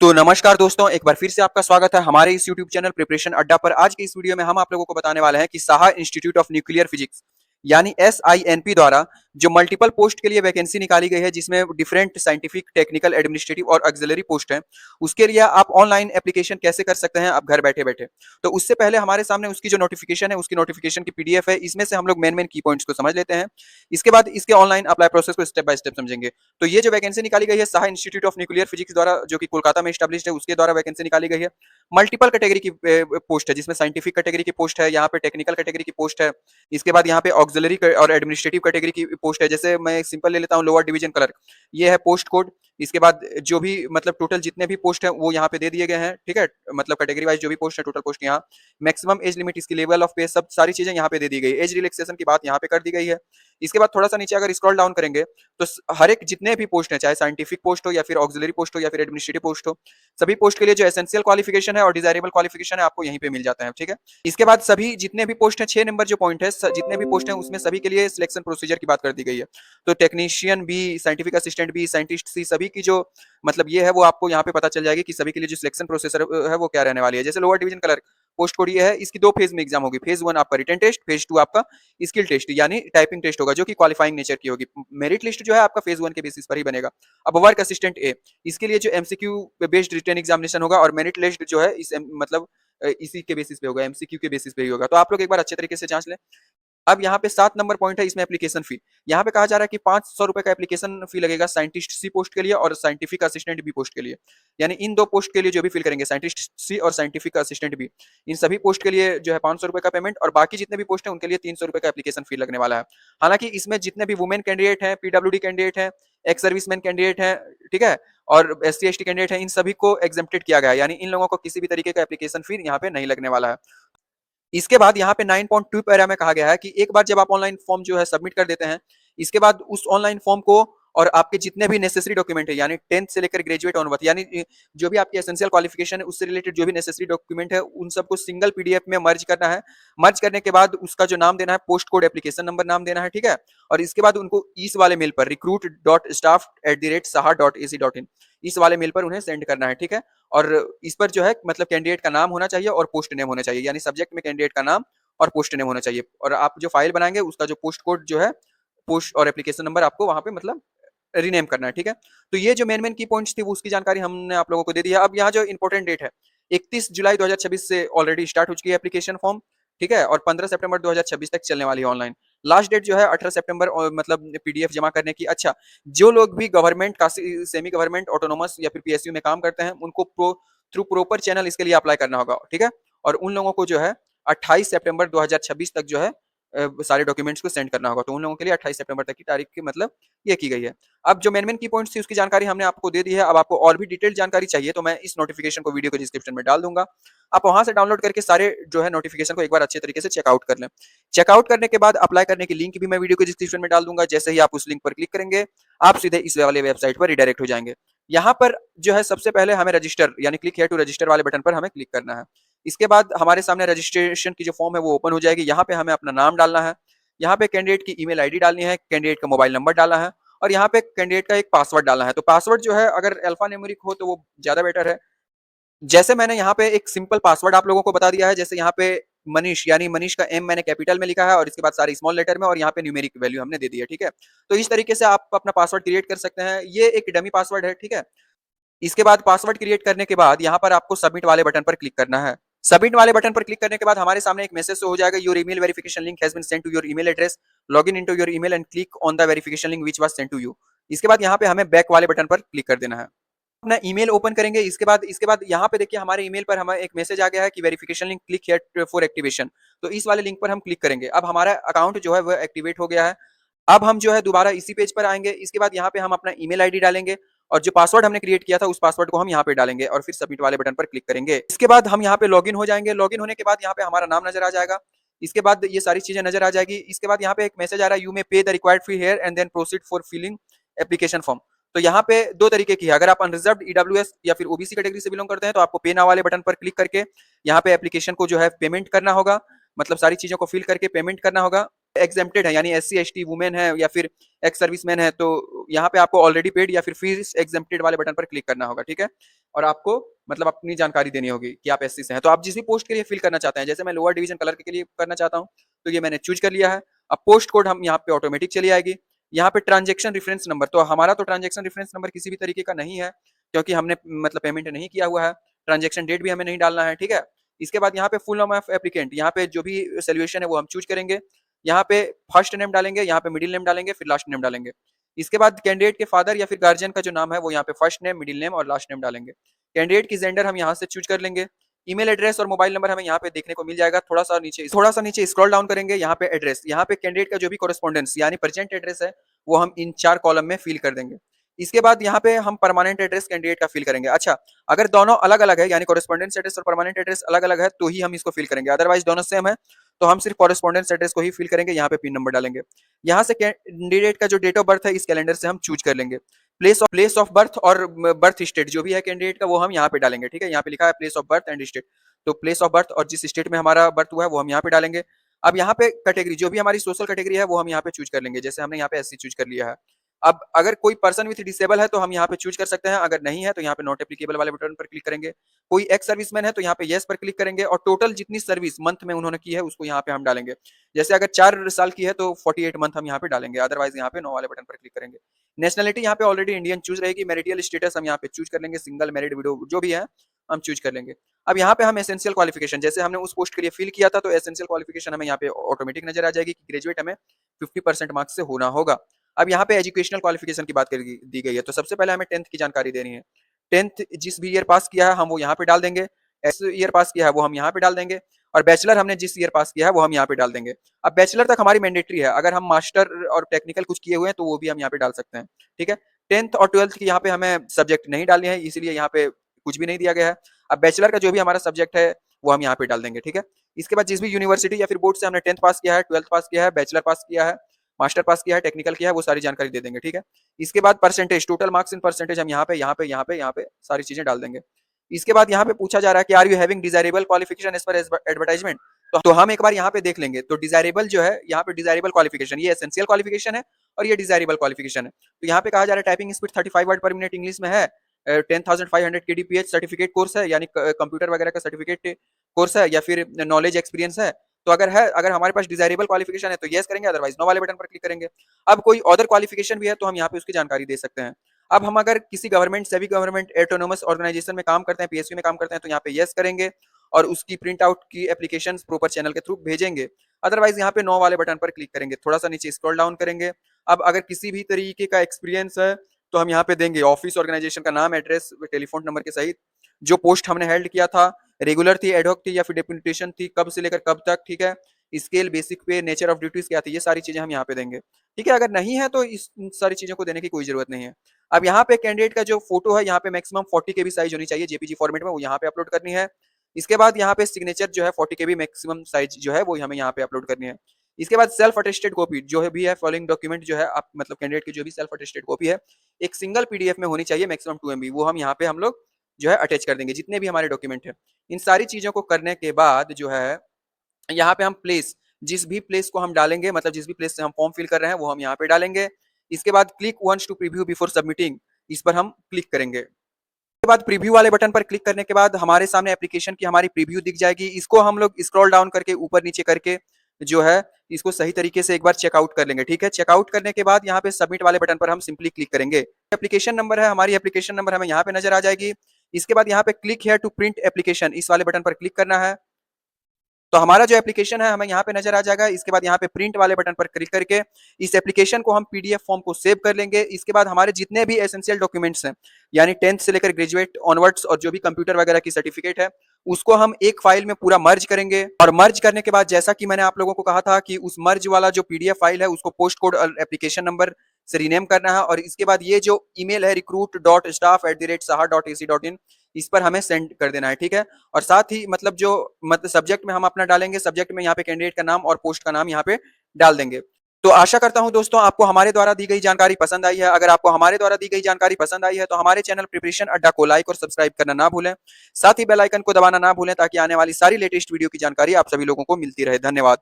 तो नमस्कार दोस्तों, एक बार फिर से आपका स्वागत है हमारे इस यूट्यूब चैनल प्रिपरेशन अड्डा पर। आज की इस वीडियो में हम आप लोगों को बताने वाले हैं कि Saha institute of nuclear physics यानी SINP द्वारा जो मल्टीपल पोस्ट के लिए वैकेंसी निकाली गई है, जिसमें डिफरेंट साइंटिफिक, टेक्निकल, एडमिनिस्ट्रेटिव और ऑक्सिलरी पोस्ट है। उसके लिए आप ऑनलाइन एप्लीकेशन कैसे कर सकते हैं आप घर बैठे बैठे। तो उससे पहले हमारे सामने उसकी जो नोटिफिकेशन है, उसकी नोटिफिकेशन की PDF है। इसमें से हम लोग मेन मेन की पॉइंट्स को समझ लेते हैं। इसके बाद इसके ऑनलाइन अप्लाई प्रोसेस को स्टेप बाय स्टेप समझेंगे। तो ये जो वैकेंसी निकाली गई है Saha institute of nuclear physics द्वारा, जो कि कोलकाता में स्टैब्लिश्ड है, उसके द्वारा वैकेंसी निकाली गई है। मल्टीपल कैटेगरी की पोस्ट है, जिसमें साइंटिफिक कैटेगरी की पोस्ट है, यहाँ पे टेक्निकल कैटेगरी की पोस्ट है। इसके बाद यहाँ पे ऑक्सिलरी और एडमिनिस्ट्रेटिव कैटेगरी की पोस्ट है। जैसे मैं सिंपल ले लेता हूँ, लोअर डिवीजन क्लर्क, ये है पोस्ट कोड। इसके बाद जो भी मतलब टोटल जितने भी पोस्ट है वो यहाँ पे दे दिए गए हैं। ठीक है, मतलब कैटेगरी वाइज जो भी पोस्ट है, टोटल पोस्ट यहाँ, मैक्सिमम एज लिमिट, इसकी लेवल ऑफ पे, सब सारी चीजें यहाँ पे दे दी गई। एज रिलैक्सेशन की बात यहाँ पे कर दी गई है। इसके बाद थोड़ा सा नीचे अगर स्क्रॉल डाउन करेंगे तो हर एक जितने भी पोस्ट हैं, चाहे साइंटिफिक पोस्ट हो या फिर ऑक्सिलरी पोस्ट हो या फिर एडमिनिस्ट्रेटिव पोस्ट हो, सभी पोस्ट के लिए जो एसेंशियल क्वालिफिकेशन है और डिजायरेबल क्वालिफिकेशन है आपको यहीं पे मिल जाता है। ठीक है, इसके बाद सभी जितने भी पोस्ट हैं, 6 नंबर जो पॉइंट है, जितने भी पोस्ट हैं उसमें सभी के लिए सिलेक्शन प्रोसीजर की बात कर दी गई है। तो टेक्नीशियन भी, साइंटिफिक असिस्टेंट भी, साइंटिस्ट सी, सभी की जो मतलब ये है वो आपको यहाँ पे पता चल जाएगी कि सभी के लिए जो सिलेक्शन प्रोसेसर है वो क्या रहने वाली है। जैसे lower division clerk post code ये है, इसकी 2 फेज में एग्जाम होगी। फेज 1 आपका रिटन टेस्ट, फेज 2 आपका स्किल टेस्ट यानी टाइपिंग टेस्ट होगा, जो कि क्वालिफाइंग नेचर की होगी। मेरिट लिस्ट जो है आपका फेज 1 के बेसिस पर ही बनेगा। अब वर्क असिस्टेंट ए, इसके लिए जो MCQ बेस्ड रिटन एग्जामिनेशन होगा और मेरिट लिस्ट जो है इस मतलब इसी के बेसिस पे होगा, MCQ के बेसिस पे ही होगा। तो आप लोग एक बार अच्छे तरीके से जांच लें। अब यहाँ पे 7 नंबर पॉइंट है, इसमें एप्लीकेशन फी। यहाँ पे कहा जा रहा है कि 500 रुपए का एप्लीकेशन फी लगेगा साइंटिस्ट सी पोस्ट के लिए और साइंटिफिक असिस्टेंट बी पोस्ट के लिए। यानी इन 2 पोस्ट के लिए जो भी फिल करेंगे, साइंटिस्ट सी और साइंटिफिक असिस्टेंट बी, इन सभी पोस्ट के लिए जो है 500 रुपए का पेमेंट, और बाकी जितने भी पोस्ट है उनके लिए 300 रुपए का एप्लीकेशन फी लगने वाला है। हालांकि इसमें जितने भी वुमेन कैंडिडेट हैं, PWD कैंडिडेट हैं, एक्स सर्विसमैन कैंडिडेट हैं, ठीक है, और SC ST कैंडिडेट हैं, इन सभी को एग्जेम्प्टेड किया गया है। यानी इन लोगों को किसी भी तरीके का एप्लीकेशन फी यहाँ पे नहीं लगने वाला है। इसके बाद यहाँ पे 9.2 पैरा में कहा गया है कि एक बार जब आप ऑनलाइन फॉर्म जो है सबमिट कर देते हैं, इसके बाद उस ऑनलाइन फॉर्म को और आपके जितने भी नेसेसरी डॉक्यूमेंट है, यानी 10th से लेकर ग्रेजुएट ऑनवर्ड, यानी जो भी आपकी एसेंशियल क्वालिफिकेशन है उससे रिलेटेड जो भी नेसेसरी डॉक्यूमेंट है, उन सबको सिंगल PDF में मर्ज करना है। मर्ज करने के बाद उसका जो नाम देना है, पोस्ट कोड एप्लीकेशन नंबर नाम देना है। ठीक है, और इसके बाद उनको इस वाले मेल पर recruit.staff@saha.ac.in, इस वाले मेल पर उन्हें सेंड करना है। ठीक है, और इस पर जो है मतलब कैंडिडेट का नाम होना चाहिए और पोस्ट नेम होना चाहिए, यानी सब्जेक्ट में कैंडिडेट का नाम और पोस्ट नेम होना चाहिए। और आप जो फाइल बनाएंगे उसका जो पोस्ट कोड जो है, पोस्ट और एप्लीकेशन नंबर आपको वहां पे मतलब रीनेम करना है। ठीक है, तो ये जो मेन मेन की पॉइंट्स थी वो उसकी जानकारी हमने आप लोगों को दे दी है। अब यहाँ जो इंपॉर्टेंट डेट है, 31 जुलाई 2026 से ऑलरेडी स्टार्ट हो चुकी है एप्लीकेशन फॉर्म। ठीक है, और 15 सितंबर 2026 तक चलने वाली है ऑनलाइन। लास्ट डेट जो है 18 सितंबर मतलब PDF जमा करने की। अच्छा, जो लोग भी गवर्नमेंट का, सेमी गवर्नमेंट, ऑटोनोमस या फिर PSU में काम करते हैं, उनको थ्रू प्रॉपर चैनल इसके लिए अप्लाई करना होगा। ठीक है, और उन लोगों को जो है 28 सितंबर 2026 तक जो है सारे डॉक्यूमेंट्स को सेंड करना होगा। तो उन लोगों के लिए 28 सितंबर तक की तारीख की मतलब ये की गई है। अब जो मेन मेन की पॉइंट्स थी उसकी जानकारी हमने आपको दे दी है। अब आपको और भी डिटेल जानकारी चाहिए तो मैं इस नोटिफिकेशन को वीडियो के डिस्क्रिप्शन में डाल दूंगा। आप वहां से डाउनलोड करके सारे जो है नोटिफिकेशन को एक बार अच्छे तरीके से चेकआउट कर लें। चेकआउट करने के बाद अप्लाई करने की लिंक भी मैं वीडियो के डिस्क्रिप्शन में डाल दूंगा। जैसे ही आप उस लिंक पर क्लिक करेंगे, आप सीधे इस वाले वेबसाइट पर रिडायरेक्ट हो जाएंगे। यहाँ पर जो है सबसे पहले हमें रजिस्टर यानी क्लिक हियर टू रजिस्टर वाले बटन पर हमें क्लिक करना है। इसके बाद हमारे सामने रजिस्ट्रेशन की जो फॉर्म है वो ओपन हो जाएगी। यहाँ पे हमें अपना नाम डालना है, यहाँ पे कैंडिडेट की ईमेल आईडी डालनी है, कैंडिडेट का मोबाइल नंबर डालना है, और यहाँ पे कैंडिडेट का एक पासवर्ड डालना है। तो पासवर्ड जो है अगर अल्फा न्यूमेरिक हो तो वो ज्यादा बेटर है। जैसे मैंने यहाँ पे एक सिंपल पासवर्ड आप लोगों को बता दिया है। जैसे यहाँ पे मनीष, यानी मनीष का M मैंने कैपिटल में लिखा है और इसके बाद सारे स्मॉल लेटर में, और यहाँ पे न्यूमेरिक वैल्यू हमने दे दी है। ठीक है, तो इस तरीके से आप अपना पासवर्ड क्रिएट कर सकते हैं। ये एक डमी पासवर्ड है। ठीक है, इसके बाद पासवर्ड क्रिएट करने के बाद यहाँ पर आपको सबमिट वाले बटन पर क्लिक करना है। सबमिट वाले बटन पर क्लिक करने के बाद हमारे सामने एक मैसेज हो जाएगा, your email verification link has been sent to your email address, log in into your email and click on the verification link which was sent to you. इसके बाद यहाँ पे हमें बैक वाले बटन पर क्लिक कर देना है। अपना ईमेल ओपन करेंगे। इसके बाद यहाँ पे देखिए हमारे ईमेल पर हमें एक मैसेज आ गया है कि verification link click here for activation. तो इस वाले लिंक पर हम क्लिक करेंगे। अब हमारा अकाउंट जो है वो एक्टिवेट हो गया है। अब हम जो है दोबारा इसी पेज पर आएंगे। इसके बाद यहाँ पे हम अपना ईमेल आईडी डालेंगे और जो पासवर्ड हमने क्रिएट किया था उस पासवर्ड को हम यहाँ पे डालेंगे और फिर सबमिट वाले बटन पर क्लिक करेंगे। इसके बाद हम यहाँ पे लॉगिन हो जाएंगे। लॉगिन होने के बाद यहाँ पे हमारा नाम नजर आ जाएगा। इसके बाद ये सारी चीजें नजर आ जाएगी। इसके बाद यहाँ पे एक मैसेज आ रहा है, you may pay the required fee here and then proceed for filling application form. तो यहाँ पे 2 तरीके की है। अगर आप अनरिजर्व्ड EWS या फिर OBC कैटेगरी से बिलोंग करते हैं तो आपको पे नाउ वाले बटन पर क्लिक करके यहाँ पे एप्लीकेशन को जो है पेमेंट करना होगा, मतलब सारी चीजों को फिल करके पेमेंट करना होगा। एग्जेम्प्टेड है यानी एससी एसटी वुमेन है या फिर एक्स सर्विसमैन है, तो यहाँ पे आपको ऑलरेडी पेड या फिर फीस एग्जेम्प्टेड वाले बटन पर क्लिक करना होगा, ठीक है। और आपको मतलब अपनी जानकारी देनी होगी कि आप एससी से हैं। तो आप जिस भी पोस्ट के लिए फिल करना चाहते हैं, जैसे मैं लोअर डिवीजन कलर के लिए करना चाहता हूँ, तो ये मैंने चूज कर लिया है। अब पोस्ट कोड हम यहाँ पे ऑटोमेटिक चली आएगी। यहाँ पे ट्रांजेक्शन रेफरेंस नंबर, तो हमारा तो ट्रांजेक्शन रेफरेंस नंबर किसी भी तरीके का नहीं है, क्योंकि हमने मतलब पेमेंट नहीं किया हुआ है। ट्रांजेक्शन डेट भी हमें नहीं डालना है, ठीक है। इसके बाद यहाँ पे फुल नेम ऑफ एप्लीकेंट, यहाँ पे जो भी सोल्यूशन है वो हम चूज करेंगे। यहाँ पे फर्स्ट नेम डालेंगे, यहाँ पे मिडिल नेम डालेंगे, फिर लास्ट नेम डालेंगे। इसके बाद कैंडिडेट के फादर या फिर गार्जियन का जो नाम है वो यहाँ पे फर्स्ट नेम, मिडिल नेम और लास्ट नेम डालेंगे। कैंडिडेट की जेंडर हम यहाँ से चूज कर लेंगे। ईमेल एड्रेस और मोबाइल नंबर हमें यहाँ पे देखने को मिल जाएगा। थोड़ा सा नीचे स्क्रॉल डाउन करेंगे, यहाँ पे एड्रेस, यहाँ पे कैंडिडेट का जो भी कोरेस्पोंडेंस यानी प्रेजेंट एड्रेस है वो हम इन 4 कॉलम में फिल कर देंगे। इसके बाद यहाँ पे हम परमानेंट एड्रेस कैंडिडेट का फिल करेंगे। अच्छा, अगर दोनों अलग अलग है यानी कोरेस्पोंडेंस एड्रेस और परमानेंट एड्रेस अलग अलग है तो ही हम इसको फिल करेंगे, अदरवाइज दोनों सेम है तो हम सिर्फ कोरेस्पोंडेंस एड्रेस को ही फिल करेंगे। यहाँ पे पिन नंबर डालेंगे। यहाँ से कैंडिडेट का जो डेट ऑफ बर्थ है इस कैलेंडर से हम चूज कर लेंगे। प्लेस ऑफ बर्थ और बर्थ स्टेट जो भी है कैंडिडेट का वो हम यहाँ पे डालेंगे, ठीक है। यहाँ पे लिखा है place of birth and state, तो प्लेस ऑफ बर्थ और जिस स्टेट में हमारा बर्थ हुआ है वो हम यहाँ पे डालेंगे। अब यहाँ पे कैटेगरी जो भी हमारी सोशल कैटेगरी है वो हम यहाँ पे चूज कर लेंगे, जैसे हमने यहाँ पे एससी चूज कर लिया है। अब अगर कोई पर्सन विथ डिसेबल है तो हम यहाँ पे चूज कर सकते हैं, अगर नहीं है तो यहाँ पे नॉट एप्लीकेबल वाले बटन पर क्लिक करेंगे। कोई एक्स सर्विसमैन है तो यहाँ पे येस पर क्लिक करेंगे और टोटल जितनी सर्विस मंथ में उन्होंने की है उसको यहाँ पे हम डालेंगे। जैसे अगर 4 साल की है तो 48 मंथ हम यहाँ पे डालेंगे, अदरवाइज यहाँ पे नो वाले बटन पर क्लिक करेंगे। नेशनलिटी यहाँ पे ऑलरेडी इंडियन चूज रहेगी। मैरिटल स्टेटस हम यहाँ पे चूज कर लेंगे, सिंगल, मैरिड, विडो जो भी है हम चूज कर लेंगे। अब यहाँ पे हम एसेंशियल क्वालिफिकेशन, जैसे हमने उस पोस्ट के लिए फिल किया था तो एसेंशियल क्वालिफिकेशन हमें यहाँ पे ऑटोमेटिक नजर आ जाएगी कि ग्रेजुएट हमें 50% मार्क्स से होना होगा। अब यहाँ पे एजुकेशनल क्वालिफिकेशन की बात कर दी गई है, तो सबसे पहले हमें 10th की जानकारी देनी है। 10th जिस भी ईयर पास किया है हम वो यहाँ पे डाल देंगे, एस ईयर पास किया है वो हम यहाँ पे डाल देंगे, और बैचलर हमने जिस ईयर पास किया है वो हम यहाँ पे डाल देंगे। अब बैचलर तक हमारी मैंडेटरी है, अगर हम मास्टर और टेक्निकल कुछ किए हुए हैं तो वो भी हम यहाँ पे डाल सकते हैं, ठीक है। 10th और 12th की यहाँ पे हमें सब्जेक्ट नहीं डालनी है, इसीलिए यहाँ पे कुछ भी नहीं दिया गया है। अब बैचलर का जो भी हमारा सब्जेक्ट है वो हम यहाँ पे डाल देंगे, ठीक है। इसके बाद जिस भी यूनिवर्सिटी या फिर बोर्ड से हमने 10th पास किया है, 12th पास किया है, बैचलर पास किया है, मास्टर पास किया है, टेक्निकल किया है, वो सारी जानकारी दे देंगे, ठीक है। इसके बाद percentage, total marks in percentage हम यहाँ पे सारी चीजें डाल देंगे। इसके बाद यहाँ पे पूछा जा रहा है कि are you having desirable qualification as per advertisement, तो हम एक बार यहाँ पे देख लेंगे। तो डिजायरेबल जो है यहाँ पे डिजायरेबल क्वालिफिकेशन, ये एसेंशियल क्वालिफिकेशन है और ये डिजायरेबल क्वालिफिकेशन है। तो यहाँ पे कहा जा रहा है टाइपिंग स्पीड 35 वर्ड पर मिनट इंग्लिश में है, 10,500 KDPH सर्टिफिकेट कोर्स है यानी कंप्यूटर वगैरह का सर्टिफिकेट कोर्स है, या फिर नॉलेज एक्सपीरियंस है। तो अगर हमारे पास डिजायरेबल क्वालिफिकेशन है तो यस करेंगे, अदरवाइज नो वाले बटन पर क्लिक करेंगे। अब कोई अदर क्वालिफिकेशन भी है तो हम यहाँ पे उसकी जानकारी दे सकते हैं। अब हम अगर किसी government, semi government, autonomous organisation में काम करते हैं, पीएसयू में काम करते हैं, तो यहाँ पे यस करेंगे और उसकी प्रिंट आउट की एप्लीकेशन प्रॉपर चैनल के थ्रू भेजेंगे, अदरवाइज यहाँ पे नो वाले बटन पर क्लिक करेंगे। थोड़ा सा नीचे स्क्रॉल डाउन करेंगे। अब अगर किसी भी तरीके का एक्सपीरियंस है तो हम यहाँ पे देंगे ऑफिस, ऑर्गेनाइजेशन का नाम, एड्रेस, टेलीफोन नंबर के सहित, जो पोस्ट हमने हेल्ड किया था, रेगुलर थी, एडहॉक थी या फिर डेपुटेशन थी, कब से लेकर कब तक, ठीक है। स्केल, बेसिक पे, नेचर ऑफ ड्यूटीज क्या थी, ये सारी चीजें हम यहाँ पे देंगे, ठीक है। अगर नहीं है तो इस सारी चीजों को देने की कोई जरूरत नहीं है। अब यहाँ पे कैंडिडेट का जो फोटो है यहाँ पे मैक्सिमम 40 KB साइज होनी चाहिए जेपीजी फॉर्मेट में, वो यहाँ पे अपलोड करनी है। इसके बाद यहाँ पे सिग्नेचर जो है 40 KB मैक्सिमम साइज जो है वो हमें यहाँ पे अपलोड करनी है। इसके बाद सेल्फ अटेस्टेड कॉपी जो है भी है, फॉलोइंग डॉक्यूमेंट जो है आप मतलब कैंडिडेट की जो भी सेल्फ अटेस्टेड कॉपी है एक सिंगल पीडीएफ में होनी चाहिए, मैक्सिमम 2 MB, वो हम यहाँ पे हम लोग जो है अटैच कर देंगे, जितने भी हमारे डॉक्यूमेंट है। इन सारी चीजों को करने के बाद जो है यहाँ पे हम प्लेस, जिस भी प्लेस को हम डालेंगे, मतलब जिस भी प्लेस से हम फॉर्म फिल कर रहे हैं वो हम यहाँ पे डालेंगे। इसके बाद click once to preview before submitting, इस पर हम क्लिक करेंगे। इसके बाद प्रीव्यू वाले बटन पर क्लिक करने के बाद हमारे सामने एप्लीकेशन की हमारी प्रीव्यू दिख जाएगी। इसको हम लोग स्क्रॉल डाउन करके ऊपर नीचे करके जो है इसको सही तरीके से एक बार चेकआउट कर लेंगे, ठीक है। चेकआउट करने के बाद यहाँ पे सबमिट वाले बटन पर हम सिंपली क्लिक करेंगे। एप्लीकेशन नंबर है, हमारी एप्लीकेशन नंबर हमें यहाँ पे नजर आ जाएगी। इसके बाद यहाँ पे click here to print application, इस वाले बटन पर क्लिक करना है, तो हमारा जो एप्लीकेशन है हमें यहाँ पे नजर आ जाएगा। इसके बाद यहाँ पे प्रिंट वाले बटन पर क्लिक करके इस एप्लीकेशन को हम पीडीएफ फॉर्म को सेव कर लेंगे। इसके बाद हमारे जितने भी एसेंशियल डॉक्यूमेंट्स हैं यानी 10th से लेकर ग्रेजुएट ऑनवर्ड्स और जो भी कंप्यूटर वगैरह की सर्टिफिकेट है उसको हम एक फाइल में पूरा मर्ज करेंगे। और मर्ज करने के बाद जैसा कि मैंने आप लोगों को कहा था कि उस मर्ज वाला जो पीडीएफ फाइल है उसको पोस्ट कोड और एप्लीकेशन नंबर से रीनेम करना है, और इसके बाद ये जो ईमेल है recruit.staff@saha.ac.in इस पर हमें सेंड कर देना है, ठीक है। और साथ ही मतलब जो मतलब सब्जेक्ट में हम अपना डालेंगे, सब्जेक्ट में यहाँ पे कैंडिडेट का नाम और पोस्ट का नाम यहाँ पे डाल देंगे। तो आशा करता हूं दोस्तों आपको हमारे द्वारा दी गई जानकारी पसंद आई है। अगर आपको हमारे द्वारा दी गई जानकारी पसंद आई है तो हमारे चैनल प्रिपरेशन अड्डा को लाइक और सब्सक्राइब करना ना भूलें, साथ ही बेल आइकन को दबाना ना भूलें ताकि आने वाली सारी लेटेस्ट वीडियो की जानकारी आप सभी लोगों को मिलती रहे। धन्यवाद।